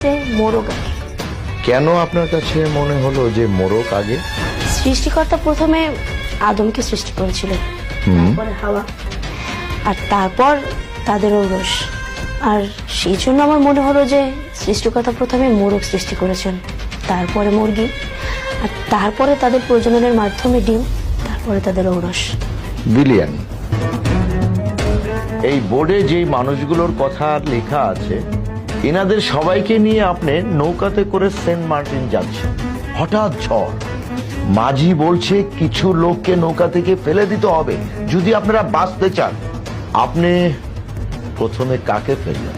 মোরগ আগে। কেন আপনার কাছে মনে হলো যে মোরগ আগে? সৃষ্টিকর্তা প্রথমে আদমকে সৃষ্টি করেছিল, তারপরে হাওয়া, আর তারপর তাদের ঔরস। আর সেই জন্য আমার মনে হলো যে সৃষ্টিকর্তা প্রথমে মোরগ সৃষ্টি করেছেন, তারপরে মুরগি, আর তারপরে তাদের প্রজননের মাধ্যমে ডিম, তারপরে তাদের ঔরস। বিলিয়ন। এই বোর্ডে যেই মানুষগুলোর কথা লেখা আছে, এনাদের সবাইকে নিয়ে আপনি নৌকাতে করে সেন্ট মার্টিন যাচ্ছেন। হঠাৎ ঝড়, মাঝি বলছে কিছু লোককে নৌকা থেকে ফেলে দিতে হবে যদি আপনারা বাঁচতে চান। আপনি প্রথমে কাকে ফেললেন?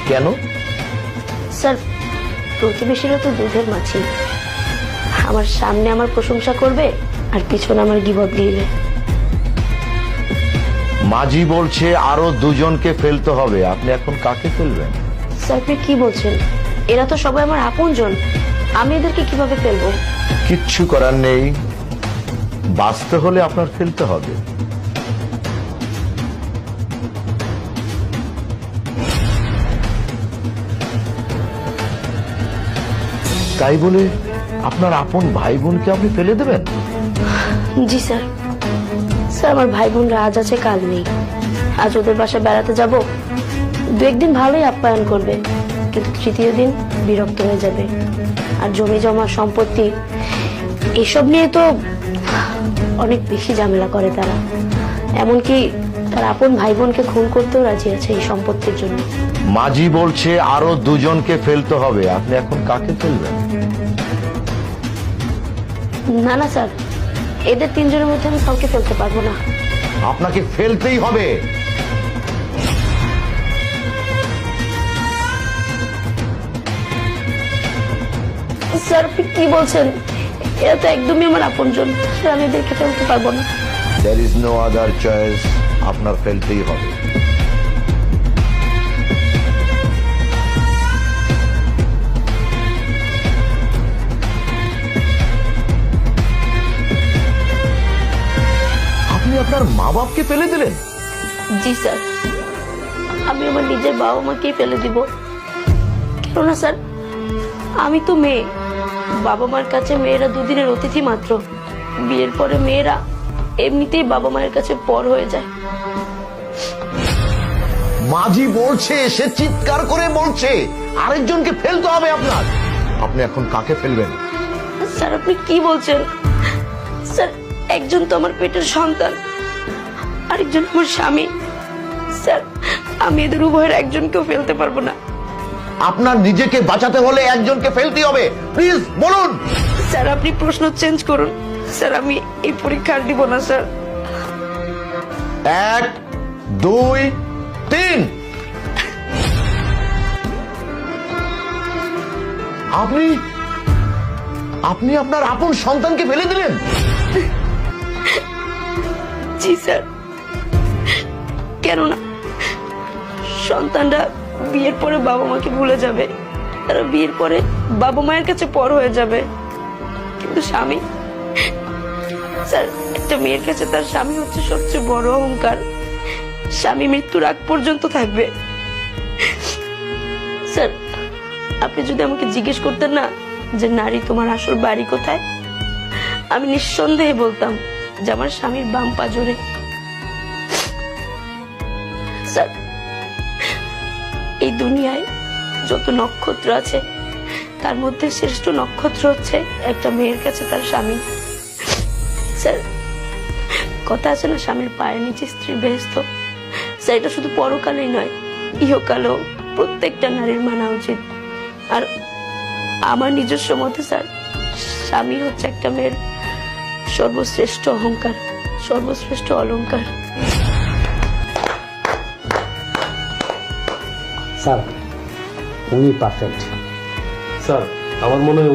কেন? স্যার, প্রতিবেশীরা তো দুধের মাছি। আমার সামনে আমার প্রশংসা করবে আর পিছনে আমার গিবত গাইবে। মাঝি বলছে আরো দুজনকে ফেলতে হবে, আপনি এখন কাকে ফেলবেন? স্যার, আপনি কি বলছেন? এরা তো সবাই আমার আপনজন, আমি এদেরকে কিভাবে ফেলবো? কিচ্ছু করার নেই, বাঁচতে হলে আপনার ফেলতে হবে। তাই বলে আপনার আপন ভাই বোনকে আপনি ফেলে দেবেন? জি স্যার। স্যার, আমার ভাই বোনরা আজ আছে কাল নেই। আজ ওদের বাসায় বেড়াতে যাব, দু একদিন ভালোই আপ্যায়ন করবে, কিন্তু তৃতীয় দিন বিরক্ত হয়ে যাবে। আর জমি জমা সম্পত্তি এসব নিয়ে তো অনেক বেশি ঝামেলা করে তারা। এমনকি তার আপন ভাই বোনকে খুন করতেও রাজি আছে এই সম্পত্তির জন্য। মাঝি বলছে আরো দুজনকে ফেলতে হবে, আপনি এখন কাকে ফেলবেন? না না স্যার, এদের তিনজনের মধ্যে আমি কাউকে ফেলতে পারবো না। আপনাকে ফেলতেই হবে। স্যার, আপনি কি বলছেন? এরা তো একদমই আমার আপনজন, স্যার আমি এদেরকে ফেলতে পারবো না। There is no other choice, আপনার ফেলতেই হবে। আপনি আপনার মা বাপকে ফেলে দিলেন? জি স্যার, আমি আমার নিজের বাবা মাকেই ফেলে দিব। কেননা স্যার, আমি তো মেয়ে। বাবা মার কাছে মেয়েরা দুদিনের অতিথি মাত্র। বিয়ের পরে মেয়েরা এমনিতেই বাবা মায়ের কাছে পর হয়ে যায়। মাঝি বলছে, সে চিৎকার করে বলছে আরেকজনকে ফেলতে হবে আপনার। আপনি এখন কাকে ফেলবেন? স্যার, আপনি কি বলছেন? স্যার, একজন তো আমার পেটের সন্তান, আরেকজন আমার স্বামী। স্যার, আমি এদের উভয়ের একজনকেও ফেলতে পারবো না। আপনার নিজেকে বাঁচাতে হলে একজনকে ফেলতে হবে। প্লিজ বলুন। স্যার, আপনি প্রশ্ন চেঞ্জ করুন। স্যার, আমি এই পরীক্ষা আর দিব না স্যার। 1 2 3। আপনি আপনি আপনার আপন সন্তানকে ফেলে দিলেন? জি স্যার। কেননা সন্তানরা বিয়ের পরে বাবা মাকে ভুলে যাবে, তারা বিয়ের পরে বাবা মায়ের কাছে পর হয়ে যাবে। কিন্তু স্বামী, স্যার, একটা মেয়ের কাছে তার স্বামী হচ্ছে সবচেয়ে বড় অহংকার। স্বামী মৃত্যুর আগ পর্যন্ত থাকবে। স্যার, আপনি যদি আমাকে জিজ্ঞেস করতেন না যে নারী তোমার আসল বাড়ি কোথায়, আমি নিঃসন্দেহে বলতাম যে আমার স্বামীর বাম পাজরে। স্যার, এই দুনিয়ায় যত নক্ষত্র আছে তার মধ্যে শ্রেষ্ঠ নক্ষত্র হচ্ছে একটা মেয়ের কাছে তার স্বামী। স্যার, কথা আছে না, স্বামীর পায়ের নিচে স্ত্রীর বেহেশত। স্যার, এটা শুধু পরকালেই নয়, ইহকালেও প্রত্যেকটা নারীর মানা উচিত। আর আমার নিজস্ব মতে স্যার, স্বামী হচ্ছে একটা মেয়ের সর্বশ্রেষ্ঠ অহংকার, সর্বশ্রেষ্ঠ অলংকার। স্যার, উনি পারফেক্ট। স্যার, আমার মনে হয়